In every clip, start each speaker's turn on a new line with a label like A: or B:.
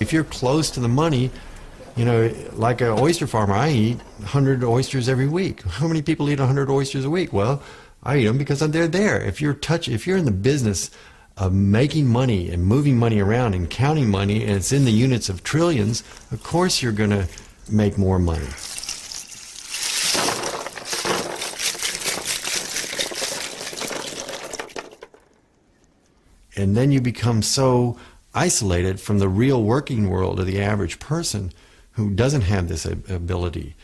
A: if you're close to the money, you know, like an oyster farmer, I eat 100 oysters every week. How many people eat 100 oysters a week? Well, I eat them because they're there. If you're in the business of making money and moving money around and counting money, and it's in the units of trillions, of course you're going to make more money. And then you become so isolated from the real working world of the average person who doesn't have this ability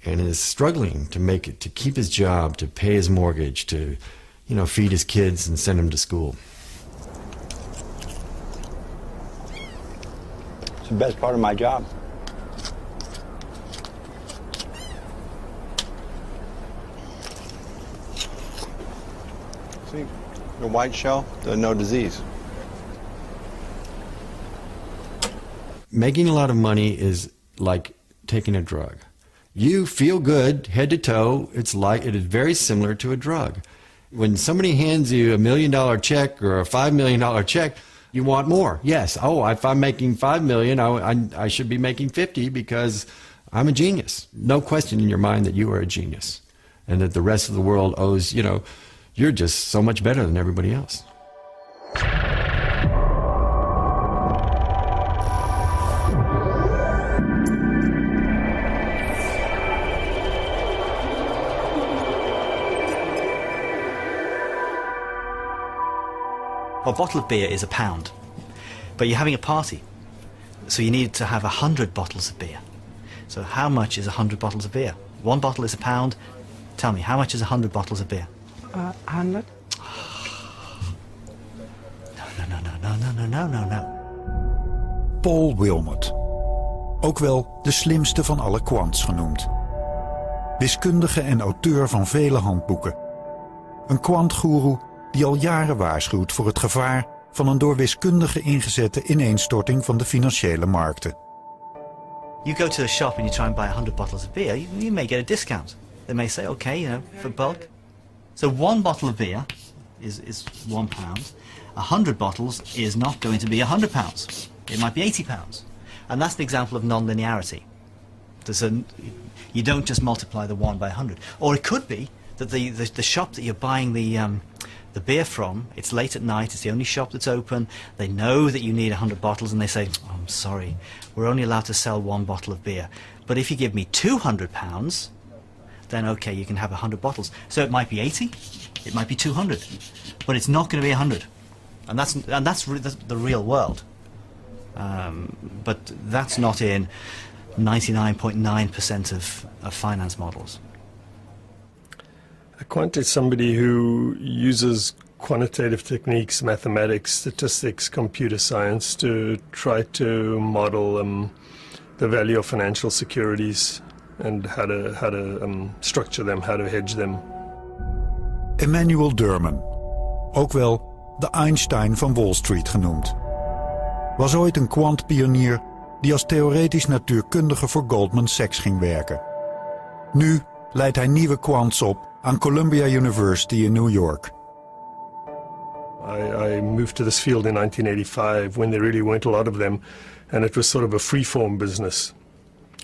A: and is struggling to keep his job, to pay his mortgage, to, you know, feed his kids and send them to school.
B: It's the best part of my job. See, the white shell, there's no disease.
A: Making a lot of money is like taking a drug. You feel good head to toe. It is very similar to a drug. When somebody hands you $1 million check or a $5 million check, you want more. Yes. Oh, if I'm making $5 million, I should be making 50 because I'm a genius. No question in your mind that you are a genius, and that the rest of the world owes, you know, you're just so much better than everybody else.
C: A bottle of beer is £1, but you're having a party, so you need to have 100 bottles of beer. So how much is 100 bottles of beer? One bottle is £1. Tell me, how much is 100 bottles of beer?
D: 100.
C: No.
E: Paul Wilmot, ook wel de slimste van alle Quants genoemd. Wiskundige en auteur van vele handboeken. Een kwantgoeroe die al jaren waarschuwt voor het gevaar van een door wiskundigen ingezette ineenstorting van de financiële markten.
C: You go to a shop and you try and buy 100 bottles of beer, you may get a discount. They may say, okay, you know, for bulk. So one bottle of beer is £1. 100 bottles is not going to be £100. It might be £80. And that's the example of non-linearity. You don't just multiply the 1 by 100. Or it could be that the shop that you're buying the beer from, it's late at night, it's the only shop that's open, they know that you need 100 bottles, and they say, oh, I'm sorry, we're only allowed to sell one bottle of beer. But if you give me £200, then okay, you can have 100 bottles. So it might be 80, it might be 200, but it's not going to be 100. And that's the real world. But that's not in 99.9% of finance models.
F: A quant is somebody who uses quantitative techniques, mathematics, statistics, computer science to try to model the value of financial securities and how to structure them, how to hedge them.
E: Emmanuel Derman, ook wel de Einstein van Wall Street genoemd, was ooit een kwantpionier die als theoretisch natuurkundige voor Goldman Sachs ging werken. Nu leidt hij nieuwe quants op aan Columbia University in New York.
F: I moved to this field in 1985 when there really weren't a lot of them, and it was sort of a free-form business.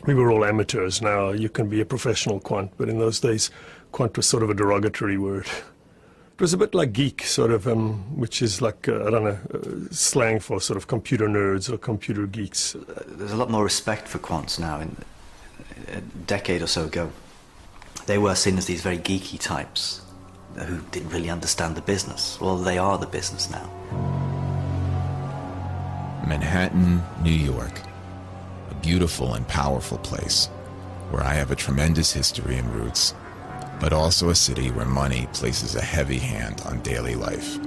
F: We were all amateurs. Now you can be a professional quant, but in those days quant was sort of a derogatory word. It was a bit like geek, sort of, which is like, I don't know, slang for sort of computer nerds or computer geeks.
C: There's a lot more respect for quants now. A decade or so ago, they were seen as these very geeky types who didn't really understand the business. Well, they are the business now.
G: Manhattan, New York. A beautiful and powerful place where I have a tremendous history and roots, but also a city where money places a heavy hand on daily life,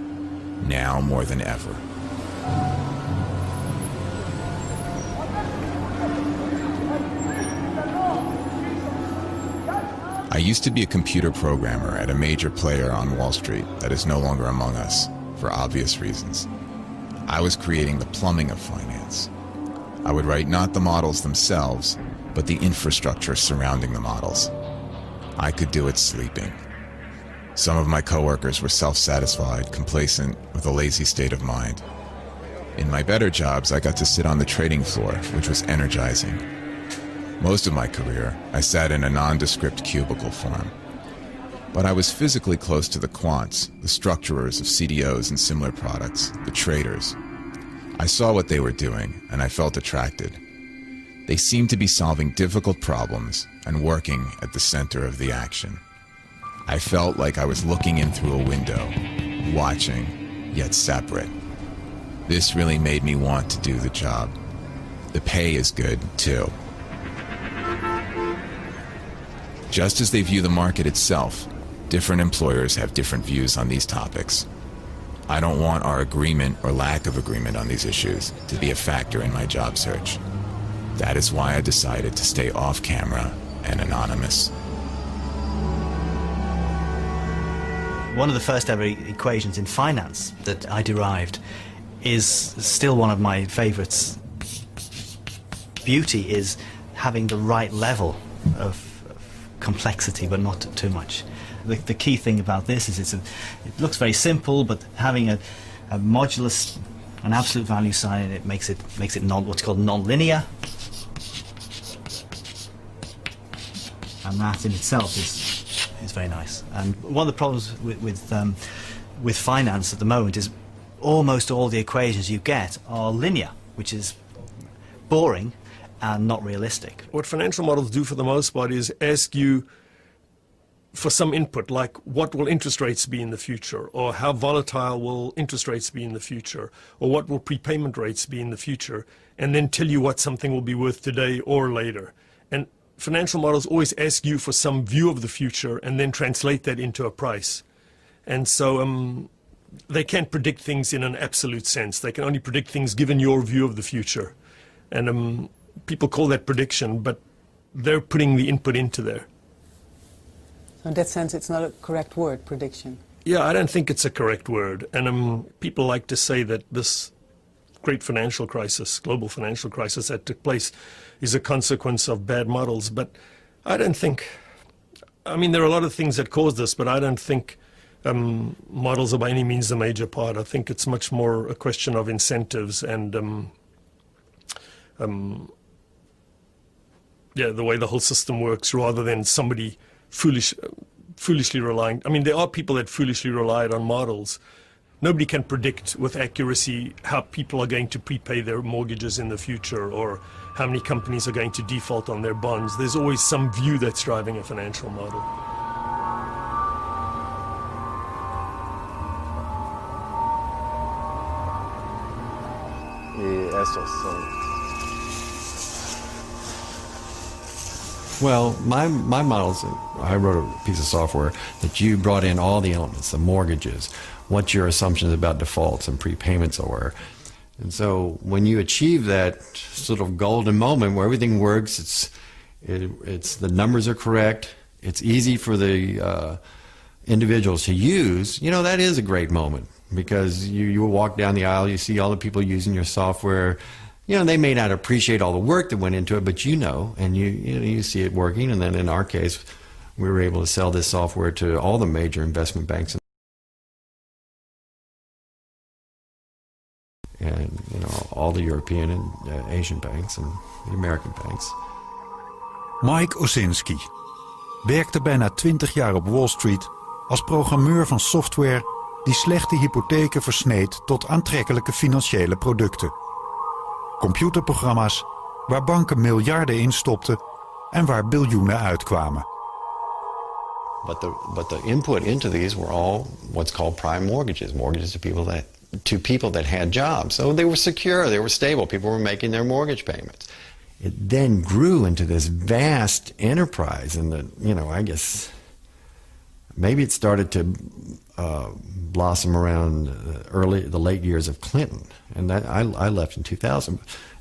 G: now more than ever. I used to be a computer programmer at a major player on Wall Street that is no longer among us, for obvious reasons. I was creating the plumbing of finance. I would write not the models themselves, but the infrastructure surrounding the models. I could do it sleeping. Some of my coworkers were self-satisfied, complacent, with a lazy state of mind. In my better jobs, I got to sit on the trading floor, which was energizing. Most of my career, I sat in a nondescript cubicle form. But I was physically close to the quants, the structurers of CDOs and similar products, the traders. I saw what they were doing, and I felt attracted. They seemed to be solving difficult problems and working at the center of the action. I felt like I was looking in through a window, watching, yet separate. This really made me want to do the job. The pay is good, too. Just as they view the market itself, different employers have different views on these topics. I don't want our agreement or lack of agreement on these issues to be a factor in my job search. That is why I decided to stay off camera and anonymous.
C: One of the first ever equations in finance that I derived is still one of my favorites. Beauty is having the right level of complexity, but not too much. The key thing about this is it looks very simple, but having a modulus, an absolute value sign, it makes it what's called non-linear, and that in itself is very nice. And one of the problems with finance at the moment is almost all the equations you get are linear, which is boring and not realistic.
F: What financial models do for the most part is ask you for some input, like what will interest rates be in the future, or how volatile will interest rates be in the future, or what will prepayment rates be in the future, and then tell you what something will be worth today or later. And financial models always ask you for some view of the future and then translate that into a price. And so they can't predict things in an absolute sense. They can only predict things given your view of the future. And people call that prediction, but they're putting the input into there.
D: So in that sense, it's not a correct word, prediction.
F: Yeah, I don't think it's a correct word. And people like to say that this great financial crisis, global financial crisis that took place is a consequence of bad models. But I don't think, I mean, there are a lot of things that caused this, but I don't think models are by any means the major part. I think it's much more a question of incentives and the way the whole system works, rather than somebody foolishly relying. I mean, there are people that foolishly relied on models. Nobody can predict with accuracy how people are going to prepay their mortgages in the future, or how many companies are going to default on their bonds. There's always some view that's driving a financial model.
A: Well, my models, I wrote a piece of software that you brought in all the elements, the mortgages, what your assumptions about defaults and prepayments are. And so when you achieve that sort of golden moment where everything works, it's the numbers are correct, it's easy for the individuals to use, that is a great moment, because you walk down the aisle, you see all the people using your software. They may not appreciate all the work that went into it, but and you see it working. And then in our case, we were able to sell this software to all the major investment banks and all the European and Asian banks and the American banks.
E: Mike Osinski werkte bijna 20 jaar op Wall Street als programmeur van software die slechte hypotheken versneed tot aantrekkelijke financiële producten. Computerprogramma's waar banken miljarden instopten en waar biljoenen uitkwamen.
A: But the input into these were all what's called prime mortgages to people that had jobs. So they were secure, they were stable, people were making their mortgage payments. It then grew into this vast enterprise, and I guess maybe it started to blossom around the late years of Clinton, and that I left in 2000.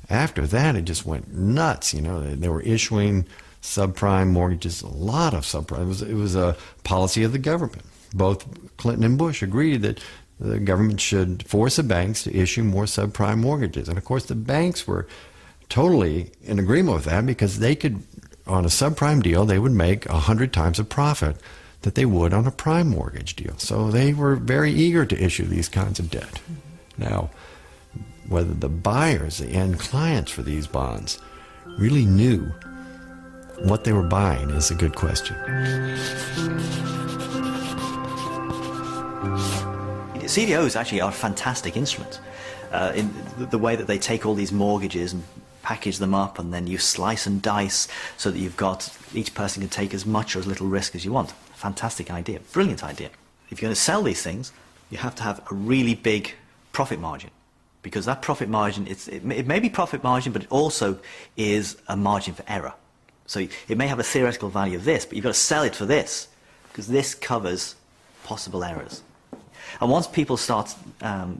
A: After that, it just went nuts. They were issuing subprime mortgages, a lot of subprime. It was a policy of the government. Both Clinton and Bush agreed that the government should force the banks to issue more subprime mortgages, and of course the banks were totally in agreement with that, because they could, on a subprime deal, they would make 100 times the profit that they would on a prime mortgage deal. So they were very eager to issue these kinds of debt. Now, Whether the buyers, the end clients for these bonds, really knew what they were buying is a good question.
C: CDOs actually are a fantastic instrument in the way that they take all these mortgages and package them up, and then you slice and dice so that you've got, each person can take as much or as little risk as you want. Fantastic idea, brilliant idea. If you're going to sell these things, you have to have a really big profit margin, because that profit margin, it may be profit margin, but it also is a margin for error. So it may have a theoretical value of this, but you've got to sell it for this, because this covers possible errors. And once people start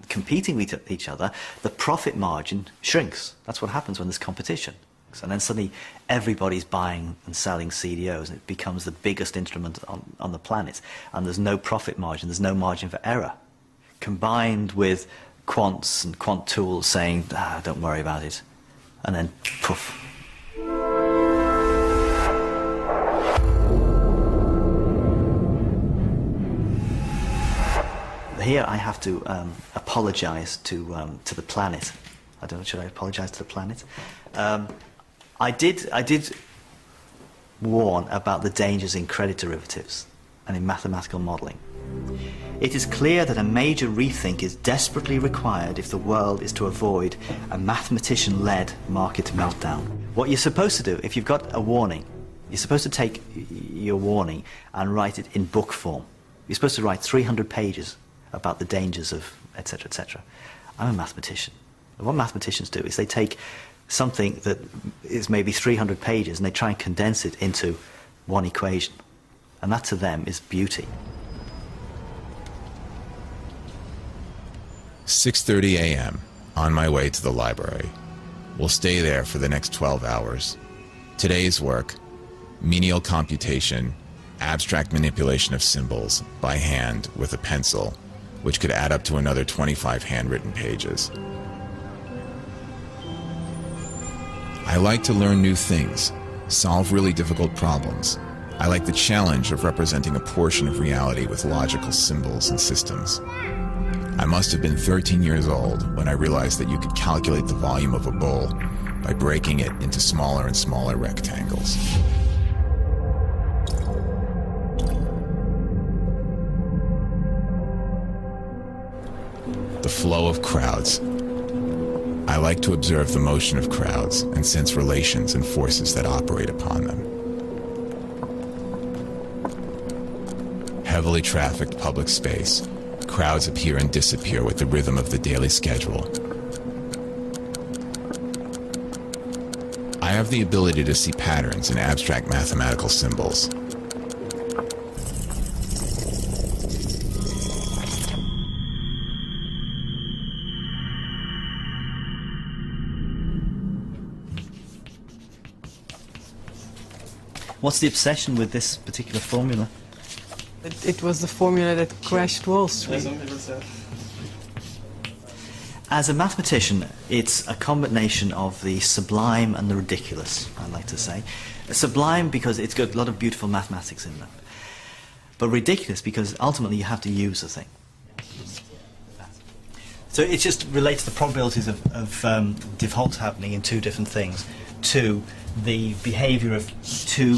C: competing with each other, the profit margin shrinks. That's what happens when there's competition. And then suddenly everybody's buying and selling CDOs, and it becomes the biggest instrument on the planet. And there's no profit margin, there's no margin for error. Combined with quants and quant tools saying, don't worry about it. And then, poof. Here I have to apologise to the planet. I don't know, should I apologise to the planet? I did warn about the dangers in credit derivatives and in mathematical modelling. It is clear that a major rethink is desperately required if the world is to avoid a mathematician-led market meltdown. What you're supposed to do, if you've got a warning, you're supposed to take your warning and write it in book form. You're supposed to write 300 pages about the dangers of etc., etc. I'm a mathematician. And what mathematicians do is they take something that is maybe 300 pages and they try and condense it into one equation. And that to them is beauty.
G: 6:30 a.m., on my way to the library. We'll stay there for the next 12 hours. Today's work: menial computation, abstract manipulation of symbols by hand with a pencil, which could add up to another 25 handwritten pages. I like to learn new things, solve really difficult problems. I like the challenge of representing a portion of reality with logical symbols and systems. I must have been 13 years old when I realized that you could calculate the volume of a bowl by breaking it into smaller and smaller rectangles. The flow of crowds. I like to observe the motion of crowds and sense relations and forces that operate upon them. Heavily trafficked public space. Crowds appear and disappear with the rhythm of the daily schedule. I have the ability to see patterns in abstract mathematical symbols.
C: What's the obsession with this particular formula?
D: It was the formula that crashed Wall Street.
C: As a mathematician, it's a combination of the sublime and the ridiculous, I like to say. Sublime because it's got a lot of beautiful mathematics in them. But ridiculous because ultimately you have to use the thing. So it just relates the probabilities of default happening in two different things to the behavior of two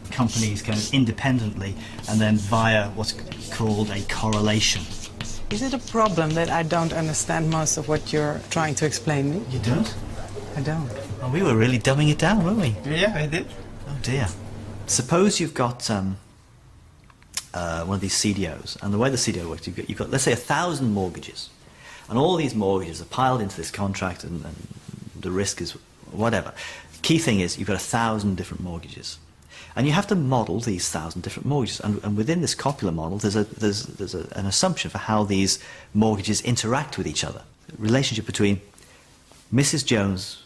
C: companies kind of independently and then via what's called a correlation.
D: Is it a problem that I don't understand most of what you're trying to explain me?
C: You don't?
D: I don't.
C: Oh, we were really dumbing it down, weren't we?
B: Yeah, I did.
C: Oh dear. Suppose you've got one of these CDOs, and the way the CDO works, you've got let's say 1,000 mortgages, and all these mortgages are piled into this contract, and the risk is whatever. Key thing is you've got 1,000 different mortgages, and you have to model these 1,000 different mortgages. And within this copula model, there's an assumption for how these mortgages interact with each other. Relationship between Mrs. Jones'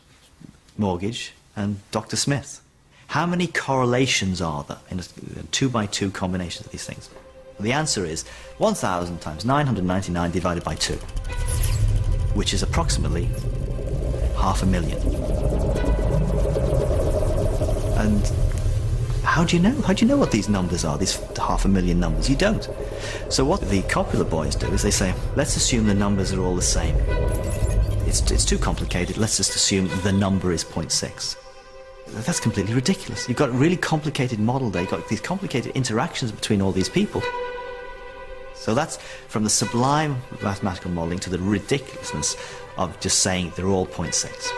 C: mortgage and Dr. Smith. How many correlations are there in a 2-by-2 combination of these things? Well, the answer is 1,000 times 999 divided by 2, which is approximately 500,000. And how do you know? How do you know what these numbers are, these 500,000 numbers? You don't. So what the copula boys do is they say, let's assume the numbers are all the same. it's too complicated, let's just assume the number is 0.6. That's completely ridiculous. You've got a really complicated model there, you've got these complicated interactions between all these people. So that's from the sublime mathematical modelling to the ridiculousness of just saying they're all 0.6.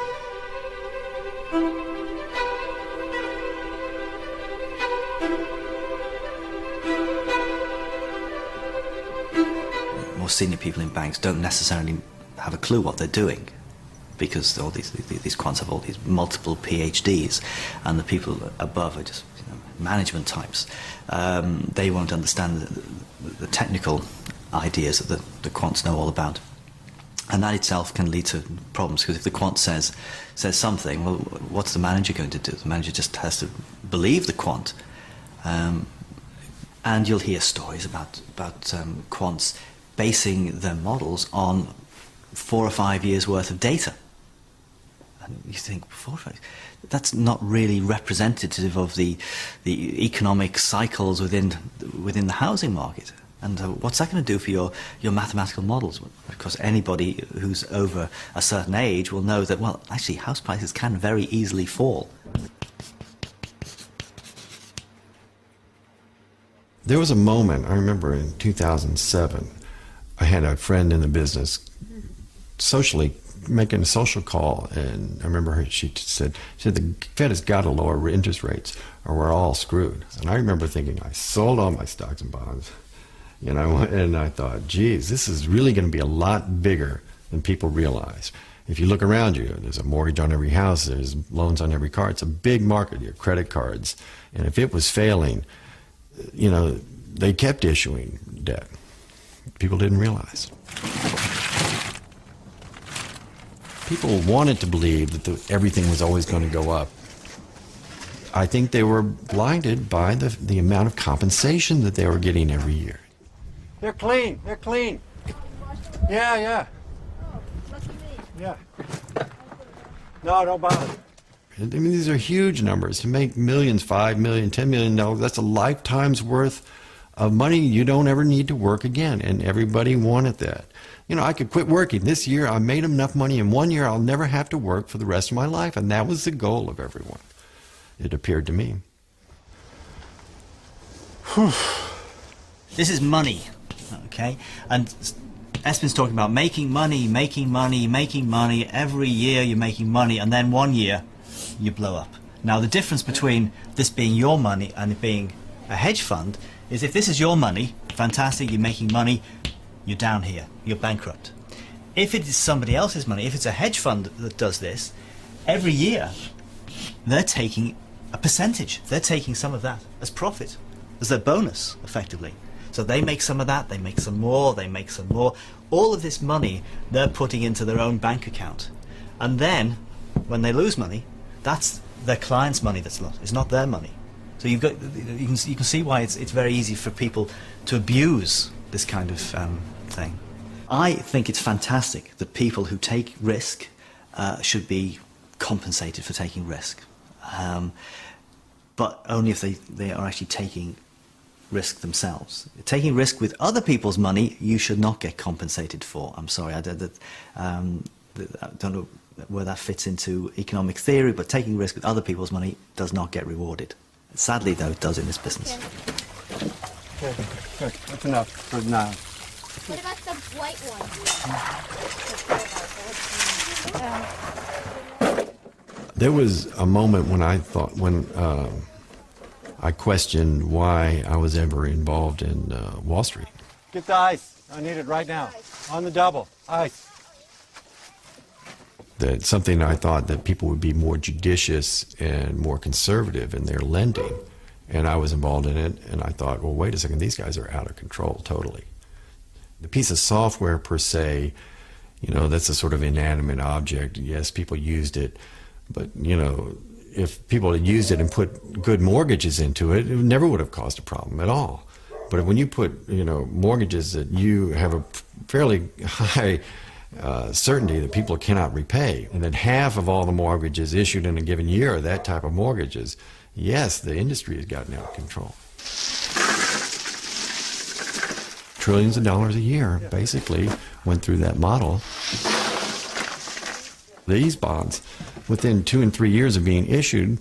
C: More senior people in banks don't necessarily have a clue what they're doing, because all these quants have all these multiple PhDs, and the people above are just management types. They won't understand the technical ideas that the quants know all about, and that itself can lead to problems, because if the quant says something, well, what's the manager going to do? The manager just has to believe the quant, and you'll hear stories about quants basing their models on 4 or 5 years worth of data. And you think, 4 or 5, that's not really representative of the economic cycles within the housing market. And what's that going to do for your mathematical models? Because anybody who's over a certain age will know that, well, actually house prices can very easily fall.
A: There was a moment, I remember in 2007, I had a friend in the business socially making a social call, and I remember she said the Fed has got to lower interest rates or we're all screwed. And I remember thinking, I sold all my stocks and bonds, and I thought, geez, this is really going to be a lot bigger than people realize. If you look around you, there's a mortgage on every house, there's loans on every car. It's a big market, your credit cards. And if it was failing, they kept issuing debt. People didn't realize. People wanted to believe that everything was always going to go up. I think they were blinded by the amount of compensation that they were getting every year.
B: They're clean. They're clean. Yeah. Yeah. No, don't bother.
A: I mean, these are huge numbers. To make millions, $5 million, $10 million, that's a lifetime's worth of money you don't ever need to work again, and everybody wanted that. I could quit working. This year I made enough money. In 1 year I'll never have to work for the rest of my life, and that was the goal of everyone, it appeared to me.
C: This is money, okay? And Espen's talking about making money. Every year you're making money, and then 1 year you blow up. Now the difference between this being your money and it being a hedge fund is, if this is your money, fantastic, you're making money, you're down here, you're bankrupt. If it is somebody else's money, if it's a hedge fund that does this, every year they're taking a percentage. They're taking some of that as profit, as their bonus, effectively. So they make some of that, they make some more, they make some more. All of this money they're putting into their own bank account. And then, when they lose money, that's their client's money that's lost. It's not their money. So you can see why it's very easy for people to abuse this kind of thing. I think it's fantastic that people who take risk should be compensated for taking risk, but only if they are actually taking risk themselves. Taking risk with other people's money, you should not get compensated for. I'm sorry, I don't know where that fits into economic theory, but taking risk with other people's money does not get rewarded. Sadly, though, it does in this business.
B: Okay, good. That's enough for now.
H: What about the white one?
A: There was a moment when I thought, I questioned why I was ever involved in Wall Street.
B: Get the ice. I need it right now. On the double. Ice.
A: That something I thought that people would be more judicious and more conservative in their lending. And I was involved in it, and I thought, well, wait a second, these guys are out of control totally. The piece of software per se, that's a sort of inanimate object. Yes, people used it, but, if people had used it and put good mortgages into it, it never would have caused a problem at all. But when you put, mortgages that you have a fairly high certainty that people cannot repay, and that half of all the mortgages issued in a given year are that type of mortgages, yes, the industry has gotten out of control. Trillions of dollars a year basically went through that model. These bonds, within 2 and 3 years of being issued,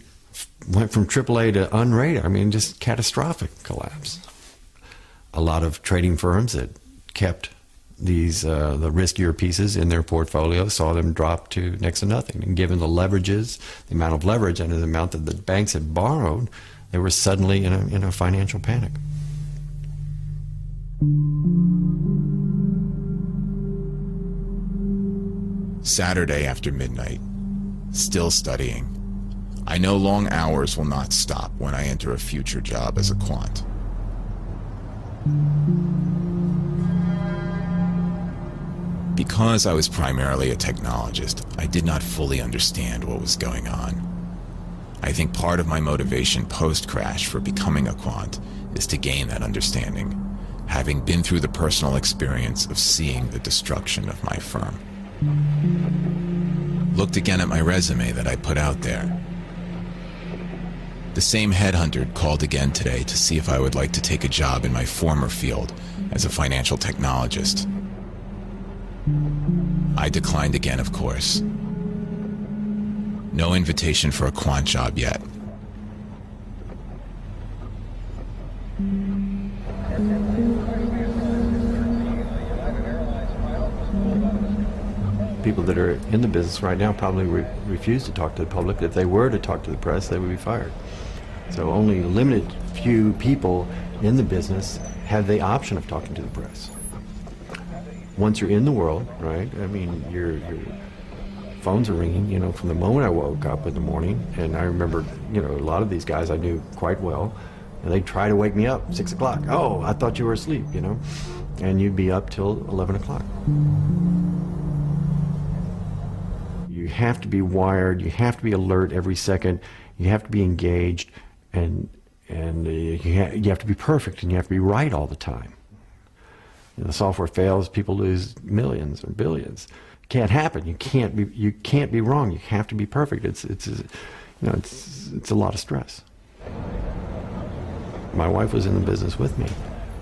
A: went from AAA to unrated. I mean, just catastrophic collapse. A lot of trading firms that kept these the riskier pieces in their portfolio saw them drop to next to nothing. And given the leverages, the amount of leverage and the amount that the banks had borrowed, they were suddenly in a financial panic.
G: Saturday after midnight, still studying. I know long hours will not stop when I enter a future job as a quant. Because I was primarily a technologist, I did not fully understand what was going on. I think part of my motivation post-crash for becoming a quant is to gain that understanding, having been through the personal experience of seeing the destruction of my firm. Looked again at my resume that I put out there. The same headhunter called again today to see if I would like to take a job in my former field as a financial technologist. I declined again, of course. No invitation for a quant job yet.
A: People that are in the business right now probably refuse to talk to the public. If they were to talk to the press, they would be fired. So only a limited few people in the business have the option of talking to the press. Once you're in the world, right, I mean, your phones are ringing, you know, from the moment I woke up in the morning. And I remember, you know, a lot of these guys I knew quite well, and they'd try to wake me up, 6 o'clock. Oh, I thought you were asleep, you know, and you'd be up till 11 o'clock. You have to be wired, you have to be alert every second, you have to be engaged, and you have to be perfect, and you have to be right all the time. You know, the software fails, people lose millions or billions. It can't happen. You can't be wrong. You have to be perfect. It's a lot of stress. My wife was in the business with me.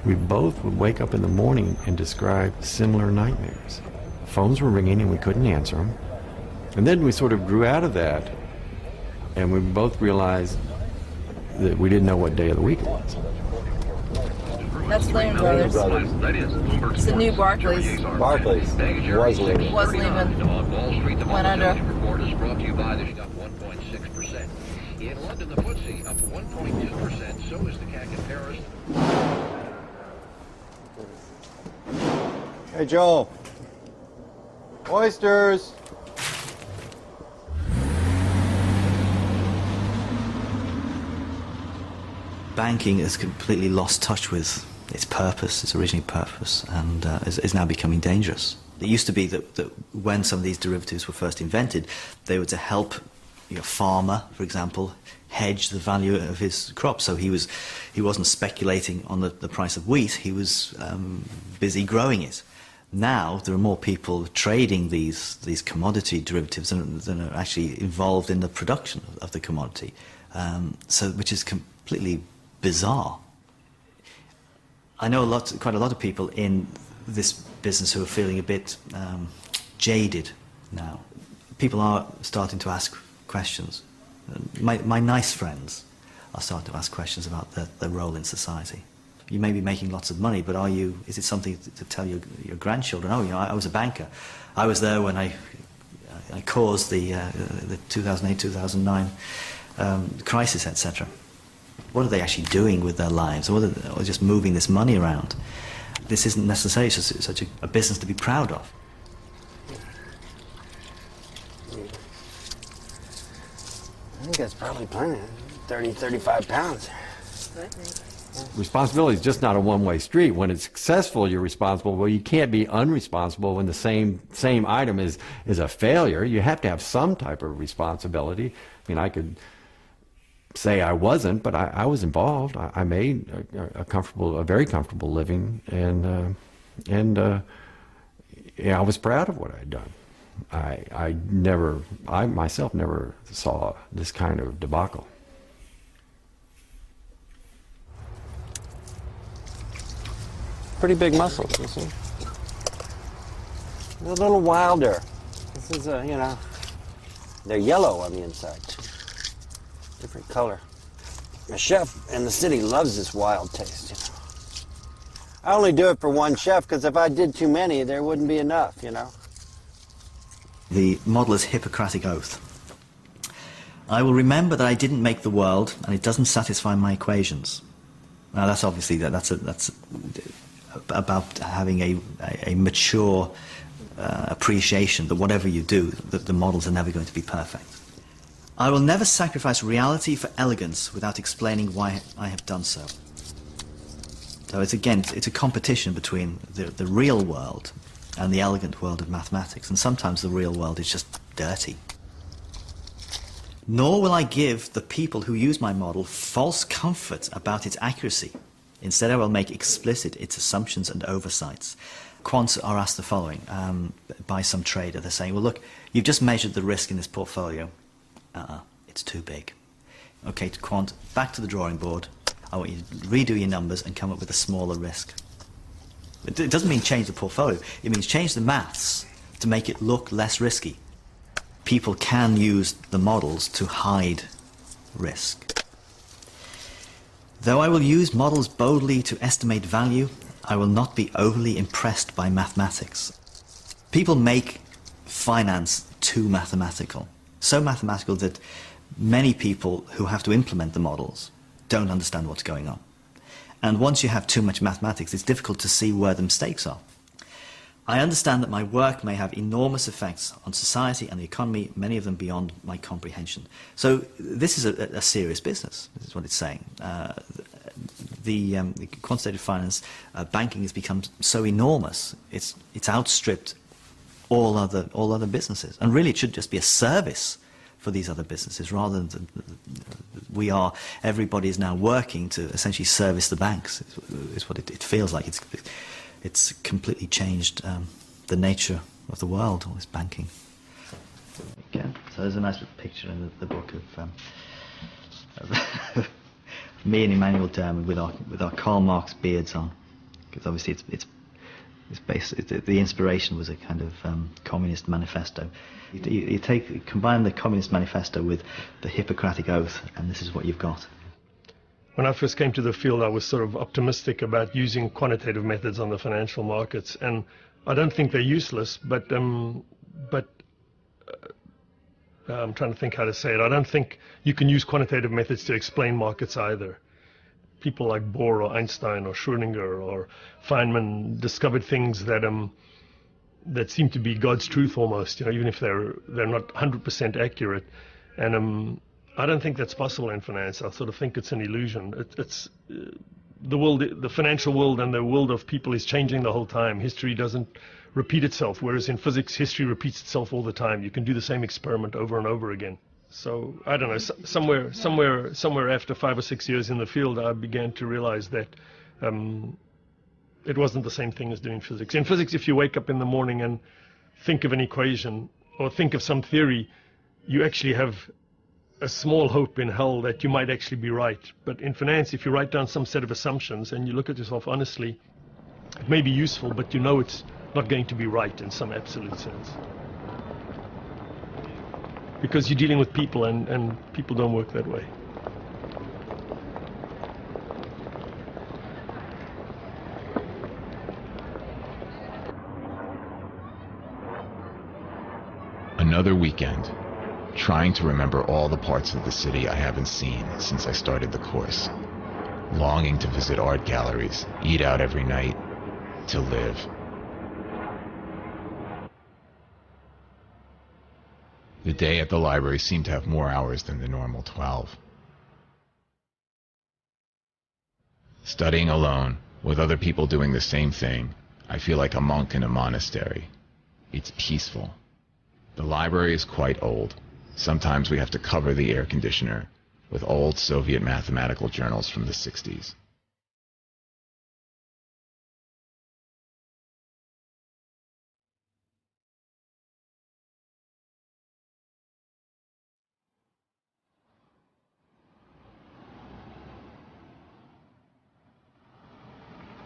A: We both would wake up in the morning and describe similar nightmares. Phones were ringing and we couldn't answer them. And then we sort of grew out of that, and we both realized that we didn't know what day of the week it was.
I: That's Lehman Brothers. It's the new Barclays.
B: Barclays. Was leaving.
I: Was leaving. Went under.
J: In London, the FTSE up 1.2%. So is the CAC in Paris.
B: Hey, Joel. Oysters.
C: Banking has completely lost touch with its purpose, its original purpose, and is now becoming dangerous. It used to be that when some of these derivatives were first invented, they were to help a farmer, for example, hedge the value of his crop. So he wasn't speculating on the price of wheat, he was busy growing it. Now there are more people trading these commodity derivatives than are actually involved in the production of the commodity, which is completely bizarre. I know quite a lot of people in this business who are feeling a bit jaded now. People are starting to ask questions. My nice friends are starting to ask questions about their role in society. You may be making lots of money, but is it something to tell your grandchildren? Oh, I was a banker. I was there when I caused the 2008-2009 crisis, etc. What are they actually doing with their lives? Or just moving this money around? This isn't necessarily such a business to be proud of.
K: I think that's probably plenty. 30, 35 pounds.
A: Responsibility is just not a one-way street. When it's successful, you're responsible. Well, you can't be unresponsible when the same item is a failure. You have to have some type of responsibility. I mean, I could say I wasn't, but I was involved. I made a very comfortable living, and I was proud of what I'd done. I myself never saw this kind of debacle.
K: Pretty big muscles, you see. A little wilder. This is They're yellow on the inside, too. Different color. A chef in the city loves this wild taste, you know. I only do it for one chef, because if I did too many, there wouldn't be enough, you know.
C: The modeler's Hippocratic Oath. I will remember that I didn't make the world, and it doesn't satisfy my equations. Now, that's obviously that's about having a mature appreciation that whatever you do, that the models are never going to be perfect. I will never sacrifice reality for elegance without explaining why I have done so. So it's a competition between the real world and the elegant world of mathematics, and sometimes the real world is just dirty. Nor will I give the people who use my model false comfort about its accuracy. Instead, I will make explicit its assumptions and oversights. Quants are asked the following by some trader. They're saying, well, look, you've just measured the risk in this portfolio. It's too big. Okay, Quant, back to the drawing board. I want you to redo your numbers and come up with a smaller risk. It doesn't mean change the portfolio. It means change the maths to make it look less risky. People can use the models to hide risk. Though I will use models boldly to estimate value, I will not be overly impressed by mathematics. People make finance too mathematical. So mathematical that many people who have to implement the models don't understand what's going on. And once you have too much mathematics, it's difficult to see where the mistakes are. I understand that my work may have enormous effects on society and the economy, many of them beyond my comprehension. So this is a serious business, this is what it's saying. The quantitative finance, banking has become so enormous, it's outstripped all other businesses. And really it should just be a service for these other businesses, rather than everybody is now working to essentially service the banks, is what it feels like. It's completely changed the nature of the world, all this banking. Again, so there's a nice little picture in the book of me and Emmanuel Dermond with our Karl Marx beards on, because obviously the inspiration was a kind of communist manifesto. You combine the Communist Manifesto with the Hippocratic Oath, and this is what you've got.
F: When I first came to the field, I was sort of optimistic about using quantitative methods on the financial markets, and I don't think they're useless, but I'm trying to think how to say it. I don't think you can use quantitative methods to explain markets either. People like Bohr or Einstein or Schrödinger or Feynman discovered things that seem to be God's truth almost, even if they're not 100% accurate. And I don't think that's possible in finance. I sort of think it's an illusion. It's the world, the financial world, and the world of people is changing the whole time. History doesn't repeat itself, whereas in physics, history repeats itself all the time. You can do the same experiment over and over again. So I don't know. Somewhere after 5 or 6 years in the field, I began to realize that it wasn't the same thing as doing physics. In physics, if you wake up in the morning and think of an equation or think of some theory, you actually have a small hope in hell that you might actually be right. But in finance, if you write down some set of assumptions and you look at yourself honestly, it may be useful, but you know it's not going to be right in some absolute sense. Because you're dealing with people, and people don't work that way.
G: Another weekend, trying to remember all the parts of the city I haven't seen since I started the course, longing to visit art galleries, eat out every night, to live. The day at the library seemed to have more hours than the normal 12. Studying alone, with other people doing the same thing, I feel like a monk in a monastery. It's peaceful. The library is quite old. Sometimes we have to cover the air conditioner with old Soviet mathematical journals from the 60s.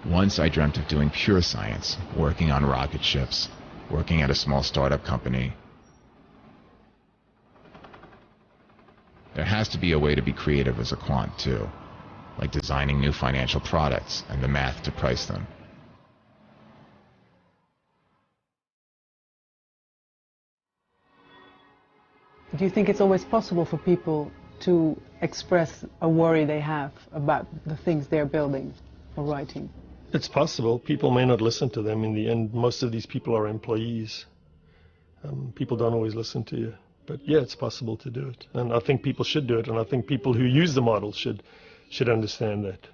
G: Once I dreamt of doing pure science, working on rocket ships, working at a small startup company. There has to be a way to be creative as a quant, too, like designing new financial products and the math to price them.
D: Do you think it's always possible for people to express a worry they have about the things they're building or writing?
F: It's possible. People may not listen to them in the end. Most of these people are employees. People don't always listen to you. But yeah, it's possible to do it. And I think people should do it. And I think people who use the model should understand that.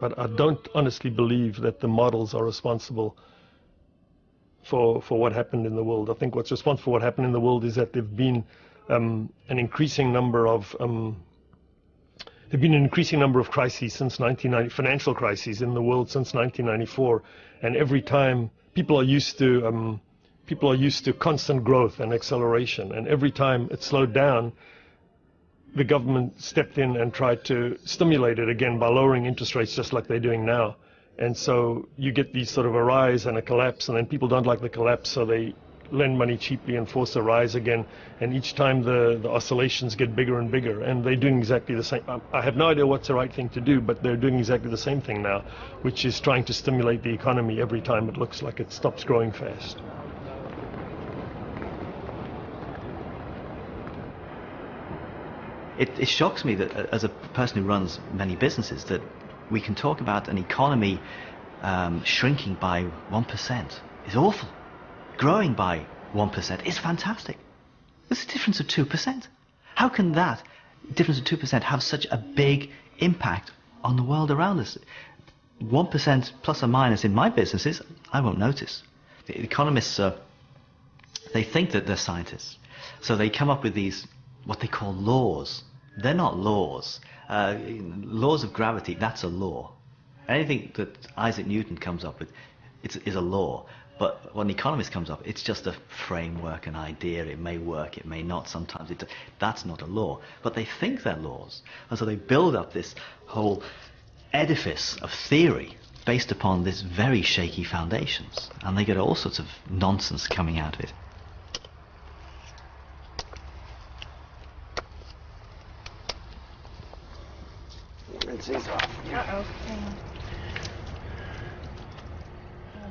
F: But I don't honestly believe that the models are responsible for what happened in the world. I think what's responsible for what happened in the world is that there've been an increasing number of crises since 1990, financial crises in the world since 1994, and every time people are used to constant growth and acceleration, and every time it slowed down, the government stepped in and tried to stimulate it again by lowering interest rates, just like they're doing now. And so you get these sort of a rise and a collapse, and then people don't like the collapse, so they lend money cheaply and force a rise again. And each time the oscillations get bigger and bigger, and they're doing exactly the same. I have no idea what's the right thing to do, but they're doing exactly the same thing now, which is trying to stimulate the economy every time it looks like it stops growing fast.
C: It shocks me that, as a person who runs many businesses, that we can talk about an economy shrinking by 1% is awful. Growing by 1% is fantastic. There's a difference of 2%. How can that difference of 2% have such a big impact on the world around us? 1% plus or minus in my businesses, I won't notice. The economists, they think that they're scientists. So they come up with these, what they call laws. They're not laws. Laws of gravity, that's a law. Anything that Isaac Newton comes up with is a law. But when an economist comes up, it's just a framework, an idea. It may work, it may not. Sometimes that's not a law. But they think they're laws. And so they build up this whole edifice of theory based upon this very shaky foundations. And they get all sorts of nonsense coming out of it.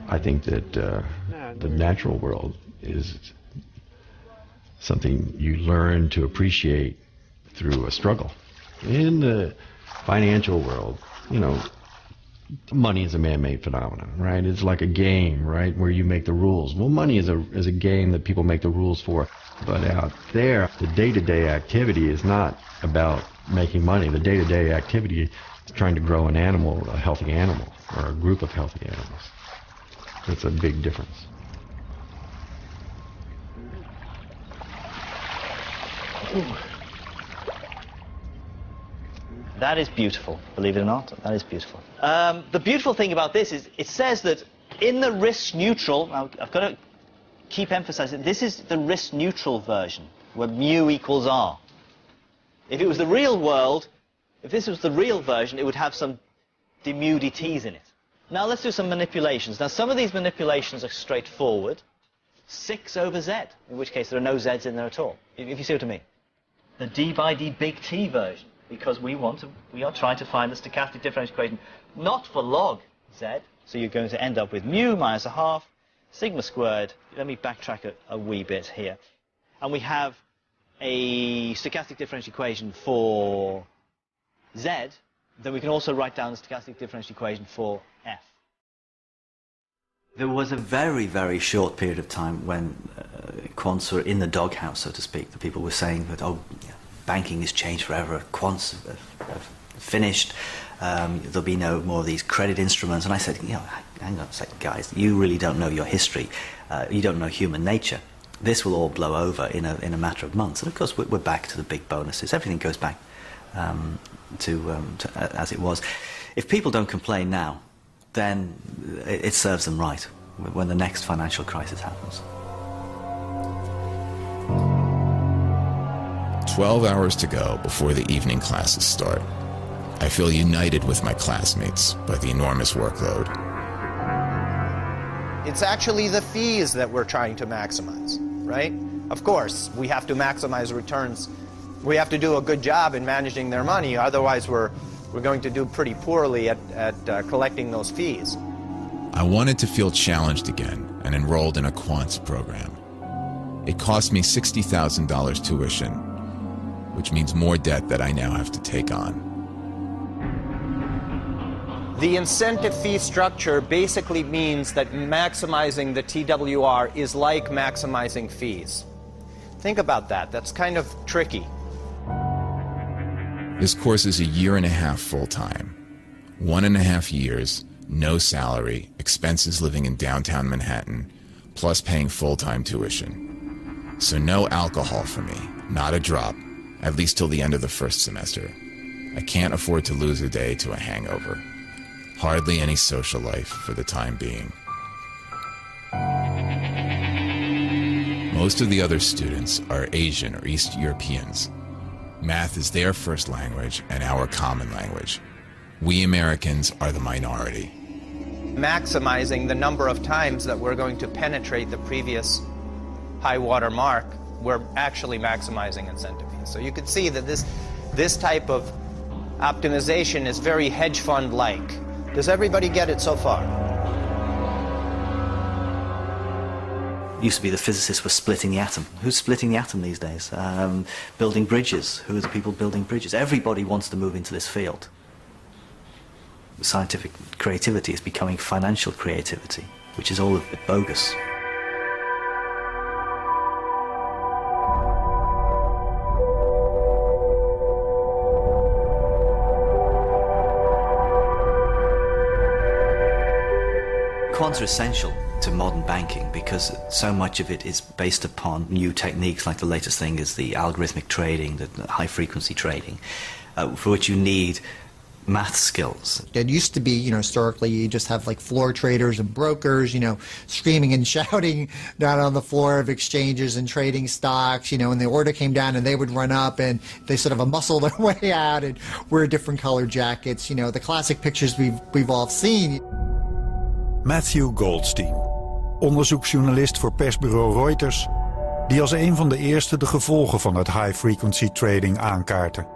A: I think that the natural world is something you learn to appreciate through a struggle. In the financial world, money is a man-made phenomenon, right? It's like a game, right, where you make the rules. Well, money is a game that people make the rules for. But out there, the day-to-day activity is not about making money. The day-to-day activity is trying to grow an animal, a healthy animal, or a group of healthy animals. That's a big difference.
C: That is beautiful, believe it or not. That is beautiful. The beautiful thing about this is it says that in the risk neutral, now I've got to keep emphasizing, this is the risk neutral version, where mu equals r. If it was the real world, if this was the real version, it would have some d mu dt's in it. Now let's do some manipulations. Now some of these manipulations are straightforward. 6 over z, in which case there are no z's in there at all, if you see what I mean. The d by d big T version, because we are trying to find the stochastic differential equation, not for log z, so you're going to end up with mu minus a half, sigma squared. Let me backtrack a wee bit here. And we have a stochastic differential equation for z, then we can also write down the stochastic differential equation for f. There was a very, very short period of time when quants were in the doghouse, so to speak. The people were saying that, banking has changed forever, quants have finished, there'll be no more of these credit instruments. And I said, hang on a second, guys, you really don't know your history, you don't know human nature. This will all blow over in a matter of months. And of course, we're back to the big bonuses. Everything goes back to as it was. If people don't complain now, then it serves them right when the next financial crisis happens.
G: 12 hours to go before the evening classes start. I feel united with my classmates by the enormous workload.
L: It's actually the fees that we're trying to maximize, right? Of course, we have to maximize returns We have to do a good job in managing their money, otherwise we're going to do pretty poorly at collecting those fees.
G: I wanted to feel challenged again and enrolled in a Quants program. It cost me $60,000 tuition, which means more debt that I now have to take on.
L: The incentive fee structure basically means that maximizing the TWR is like maximizing fees. Think about that. That's kind of tricky.
G: This course is 1.5 years full-time. 1.5 years, no salary, expenses living in downtown Manhattan, plus paying full-time tuition. So no alcohol for me, not a drop, at least till the end of the first semester. I can't afford to lose a day to a hangover. Hardly any social life for the time being. Most of the other students are Asian or East Europeans. Math is their first language and our common language. We Americans are the minority.
L: Maximizing the number of times that we're going to penetrate the previous high water mark, we're actually maximizing incentive fees. So you can see that this type of optimization is very hedge fund-like. Does everybody get it so far?
C: Used to be the physicists were splitting the atom. Who's splitting the atom these days? Building bridges. Who are the people building bridges? Everybody wants to move into this field. Scientific creativity is becoming financial creativity, which is all a bit bogus. Quants are essential to modern banking because so much of it is based upon new techniques, like the latest thing is the algorithmic trading, the high-frequency trading, for which you need math skills.
M: It used to be, historically, you just have like floor traders and brokers, screaming and shouting down on the floor of exchanges and trading stocks, and the order came down and they would run up and they sort of muscle their way out and wear different colored jackets, the classic pictures we've all seen.
E: Matthew Goldstein, onderzoeksjournalist voor persbureau Reuters, die als een van de eerste de gevolgen van het high-frequency trading aankaartte.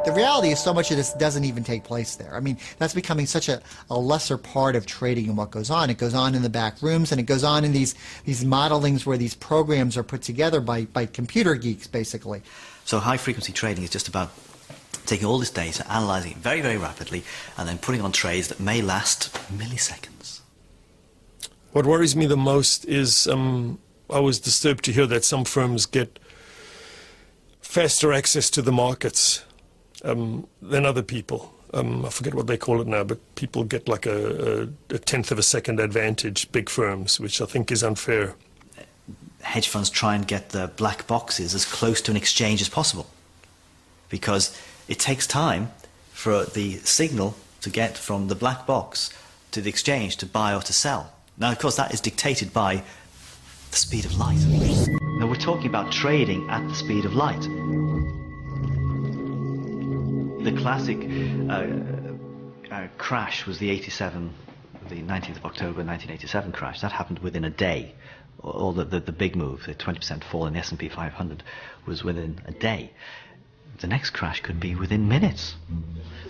M: The reality is so much of this doesn't even take place there. I mean, that's becoming such a lesser part of trading and what goes on. It goes on in the back rooms and it goes on in these modelings where these programs are put together by computer geeks, basically.
C: So high-frequency trading is just about taking all this data, analyzing it very, very rapidly, and then putting on trades that may last milliseconds.
F: What worries me the most is I was disturbed to hear that some firms get faster access to the markets than other people. I forget what they call it now, but people get like a tenth of a second advantage, big firms, which I think is unfair.
C: Hedge funds try and get the black boxes as close to an exchange as possible, because it takes time for the signal to get from the black box to the exchange to buy or to sell. Now, of course, that is dictated by the speed of light. Now, we're talking about trading at the speed of light. The classic crash was the 19th of October 1987 crash. That happened within a day. Or the big move, the 20% fall in the S&P 500 was within a day. The next crash could be within minutes.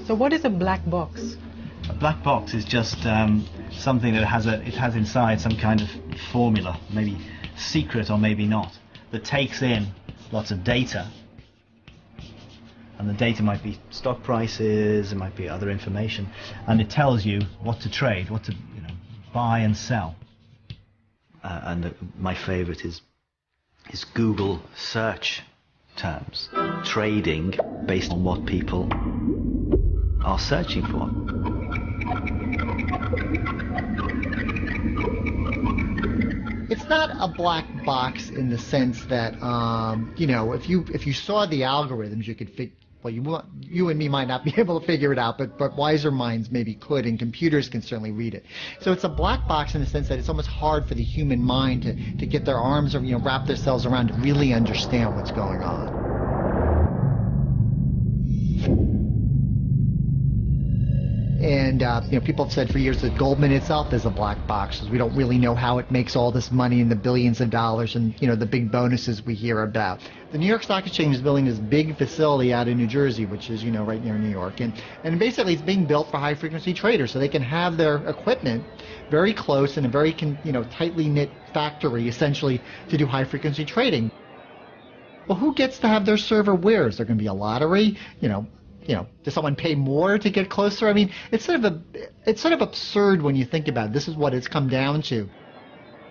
D: So what is a black box?
C: A black box is just something that has inside some kind of formula, maybe secret or maybe not, that takes in lots of data. And the data might be stock prices, it might be other information, and it tells you what to trade, what to buy and sell. My favorite is Google search terms. Trading based on what people are searching for.
M: It's not a black box in the sense that, if you saw the algorithms, you could you and me might not be able to figure it out, but wiser minds maybe could, and computers can certainly read it. So it's a black box in the sense that it's almost hard for the human mind to get their arms or wrap themselves around to really understand what's going on. And people have said for years that Goldman itself is a black box, because we don't really know how it makes all this money and the billions of dollars and the big bonuses we hear about. The New York Stock Exchange is building this big facility out in New Jersey, which is right near New York, and basically it's being built for high frequency traders, so they can have their equipment very close in a very tightly knit factory, essentially, to do high frequency trading. Well, who gets to have their server where? Is there going to be a lottery? Does someone pay more to get closer? I mean, it's sort of absurd when you think about it. This is what it's come down to.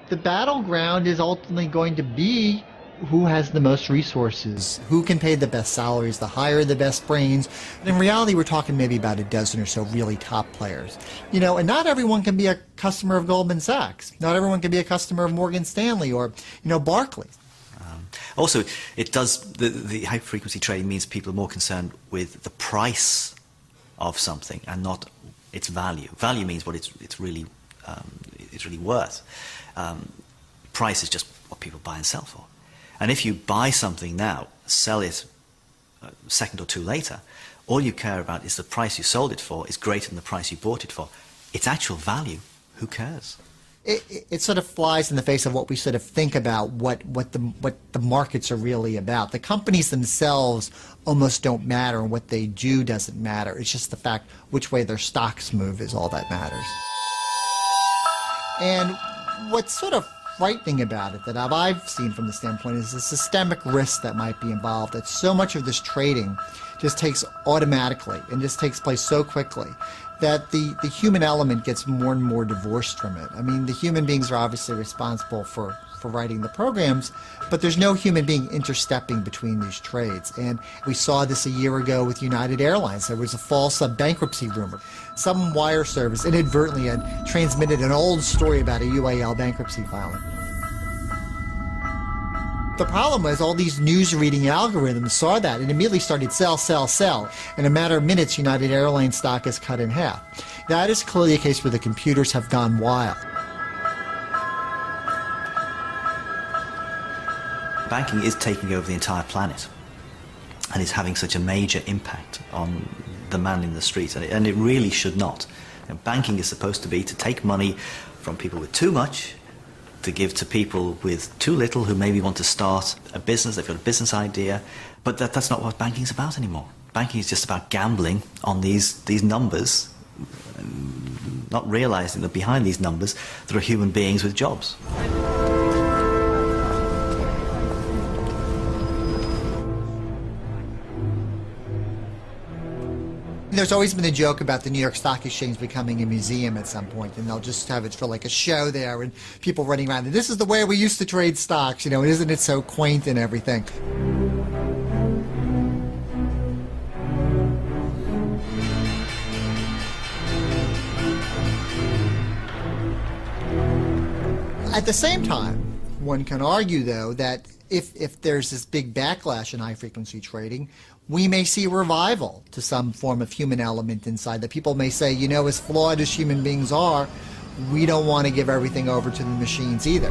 M: The battleground is ultimately going to be who has the most resources, who can pay the best salaries, the hire the best brains. And in reality, we're talking maybe about a dozen or so really top players. And not everyone can be a customer of Goldman Sachs. Not everyone can be a customer of Morgan Stanley or, Barclays.
C: Also, it does, the high-frequency trading means people are more concerned with the price of something and not its value. Value means what it's really worth. Price is just what people buy and sell for. And if you buy something now, sell it a second or two later, all you care about is the price you sold it for is greater than the price you bought it for. Its actual value, who cares?
M: It sort of flies in the face of what we sort of think about what the markets are really about. The companies themselves almost don't matter, and what they do doesn't matter. It's just the fact which way their stocks move is all that matters. And what's sort of frightening about it that I've seen from the standpoint is the systemic risk that might be involved, that so much of this trading just takes automatically and just takes place so quickly that the human element gets more and more divorced from it. I mean, the human beings are obviously responsible for writing the programs, but there's no human being interstepping between these trades. And we saw this a year ago with United Airlines. There was a false bankruptcy rumor. Some wire service inadvertently had transmitted an old story about a UAL bankruptcy filing. The problem was all these news-reading algorithms saw that and immediately started sell, sell, sell. In a matter of minutes, United Airlines stock is cut in half. That is clearly a case where the computers have gone wild.
C: Banking is taking over the entire planet and is having such a major impact on the man in the street, and it really should not. Banking is supposed to be to take money from people with too much to give to people with too little who maybe want to start a business, they've got a business idea, but that's not what banking's about anymore. Banking is just about gambling on these numbers, not realizing that behind these numbers there are human beings with jobs.
M: There's always been a joke about the New York Stock Exchange becoming a museum at some point, and they'll just have it for like a show there and people running around. And this is the way we used to trade stocks, and isn't it so quaint and everything? At the same time, one can argue, though, that if there's this big backlash in high-frequency trading, we may see a revival to some form of human element inside, that people may say, as flawed as human beings are, we don't want to give everything over to the machines either.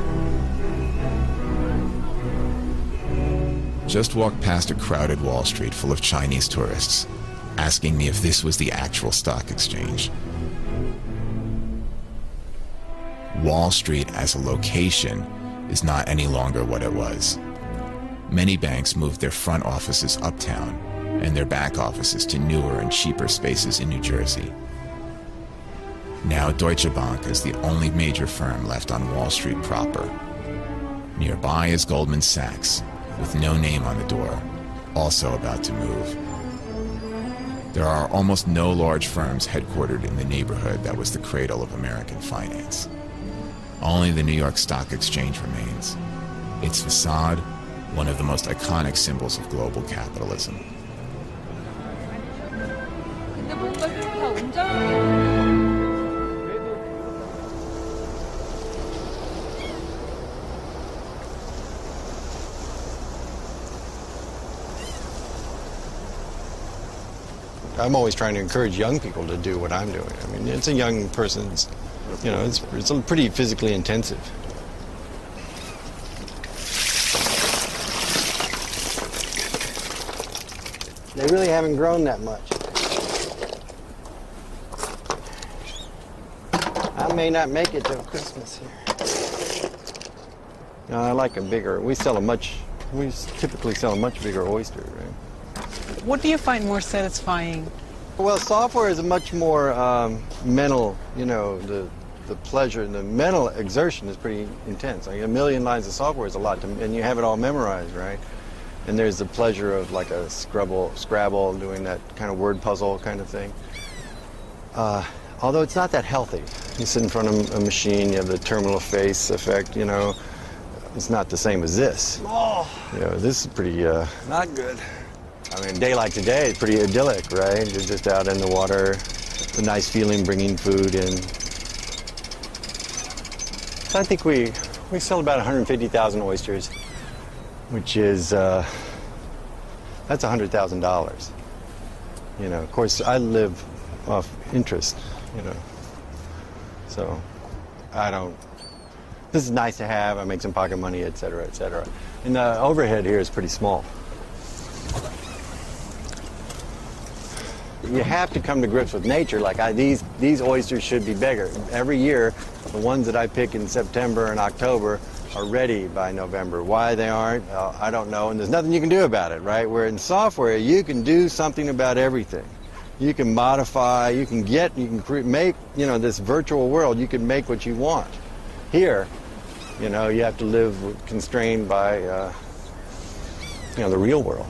G: Just walked past a crowded Wall Street full of Chinese tourists, asking me if this was the actual stock exchange. Wall Street as a location is not any longer what it was. Many banks moved their front offices uptown and their back offices to newer and cheaper spaces in New Jersey. Now Deutsche Bank is the only major firm left on Wall Street proper. Nearby is Goldman Sachs, with no name on the door, also about to move. There are almost no large firms headquartered in the neighborhood that was the cradle of American finance. Only the New York Stock Exchange remains. Its facade, one of the most iconic symbols of global capitalism.
A: I'm always trying to encourage young people to do what I'm doing. I mean, it's a young person's, it's pretty physically intensive.
K: They really haven't grown that much. I may not make it till Christmas here. No, I like a bigger. We typically sell a much bigger oyster, right?
D: What do you find more satisfying?
K: Well, software is a much more mental, the pleasure and the mental exertion is pretty intense. Like 1 million lines of software is a lot, and you have it all memorized, right? And there's the pleasure of like a Scrabble, doing that kind of word puzzle kind of thing. Although it's not that healthy. You sit in front of a machine, you have the terminal face effect, It's not the same as this.
M: Oh.
K: This is pretty not good. I mean, a day like today is pretty idyllic, right? You're just out in the water, a nice feeling, bringing food in. So I think we sell about 150,000 oysters, which is that's $100,000. Of course, I live off interest, So I don't. This is nice to have. I make some pocket money, et cetera, et cetera. And the overhead here is pretty small. You have to come to grips with nature. Like these oysters should be bigger. Every year, the ones that I pick in September and October are ready by November. Why they aren't, I don't know. And there's nothing you can do about it, right? Where in software, you can do something about everything. You can modify. You can make. This virtual world. You can make what you want. Here, you have to live constrained by the real world.